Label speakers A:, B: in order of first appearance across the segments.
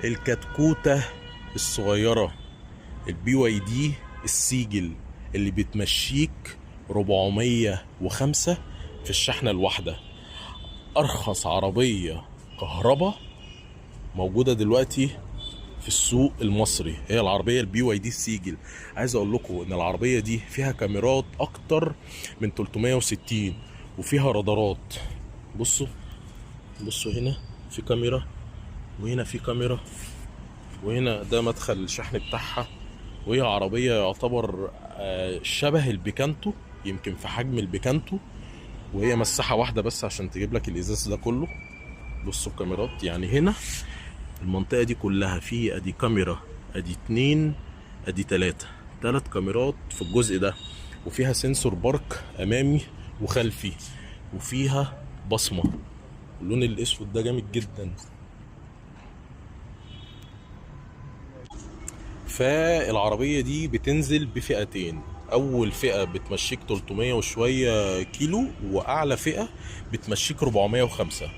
A: الكتكوتة الصغيرة البي واي دي السيجل اللي بتمشيك 405 في الشحنة الواحدة. أرخص عربية كهرباء موجودة دلوقتي في السوق المصري هي العربية البي واي دي السيجل. عايز أقول لكم إن العربية دي فيها كاميرات أكتر من 360 وفيها رادارات. بصوا بصوا، هنا في كاميرا وهنا في كاميرا وهنا ده مدخل الشحن بتاعها. وهي عربية يعتبر شبه البيكانتو، يمكن في حجم البيكانتو، وهي مساحة واحدة بس عشان تجيب لك الإزاز ده كله. بصوا الكاميرات، يعني هنا المنطقة دي كلها فيه ادي كاميرا، ادي اتنين، ادي تلات كاميرات في الجزء ده، وفيها سنسور بارك امامي وخلفي، وفيها بصمة. اللون الاسود ده جامد جدا. فالعربية دي بتنزل بفئتين، اول فئة بتمشيك 300 وشوية كيلو، واعلى فئة بتمشيك 405.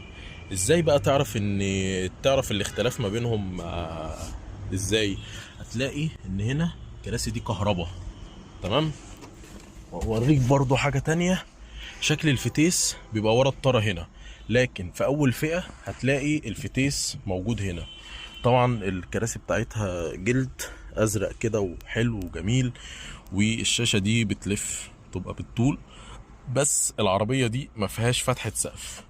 A: ازاي بقى تعرف الاختلاف ما بينهم؟ ازاي؟ هتلاقي ان هنا الكراسي دي كهرباء، تمام. واوريك برضو حاجة تانية، شكل الفتيس بيبقى ورا الطارة هنا، لكن في اول فئة هتلاقي الفتيس موجود هنا. طبعا الكراسي بتاعتها جلد ازرق كده وحلو وجميل، والشاشة دي بتلف تبقى بالطول. بس العربية دي ما فيهاش فتحة سقف.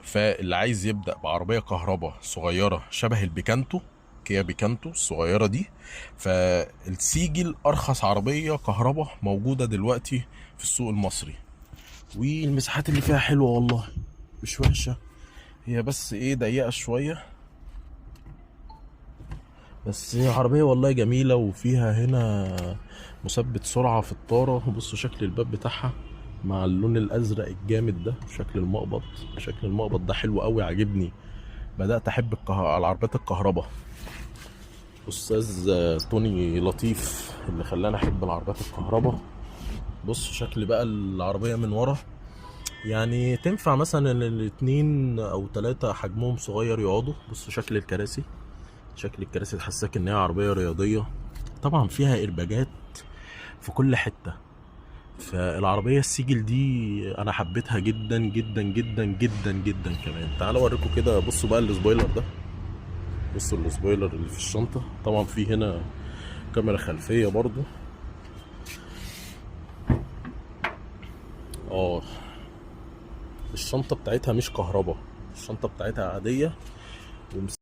A: فاللي عايز يبدأ بعربية كهرباء صغيرة شبه البيكانتو، كيا بيكانتو الصغيرة دي، فالسيجل أرخص عربية كهرباء موجودة دلوقتي في السوق المصري. والمساحات اللي فيها حلوة والله، مش وحشة. هي بس ايه، ضيقة شوية، بس هي عربية والله جميلة. وفيها هنا مثبت سرعة في الطارة. بصوا شكل الباب بتاعها مع اللون الازرق الجامد ده، شكل المقبض ده حلو قوي، عاجبني. بدأت احب العربيات الكهرباء. استاذ توني لطيف اللي خلاني احب العربيات الكهرباء. بص شكل بقى العربية من ورا، يعني تنفع مثلا الاتنين او تلاتة حجمهم صغير يقعدوا. بص شكل الكراسي تحسسك ان هي عربية رياضية. طبعا فيها ايرباجات في كل حتة. فالعربية السيجل دي انا حبيتها جدا جدا جدا جدا جدا كمان. تعالوا اوريكم كده. بصوا بقى السبويلر ده، بصوا السبويلر اللي في الشنطة. طبعا في هنا كاميرا خلفية برضو. اه الشنطة بتاعتها مش كهرباء، الشنطة بتاعتها عادية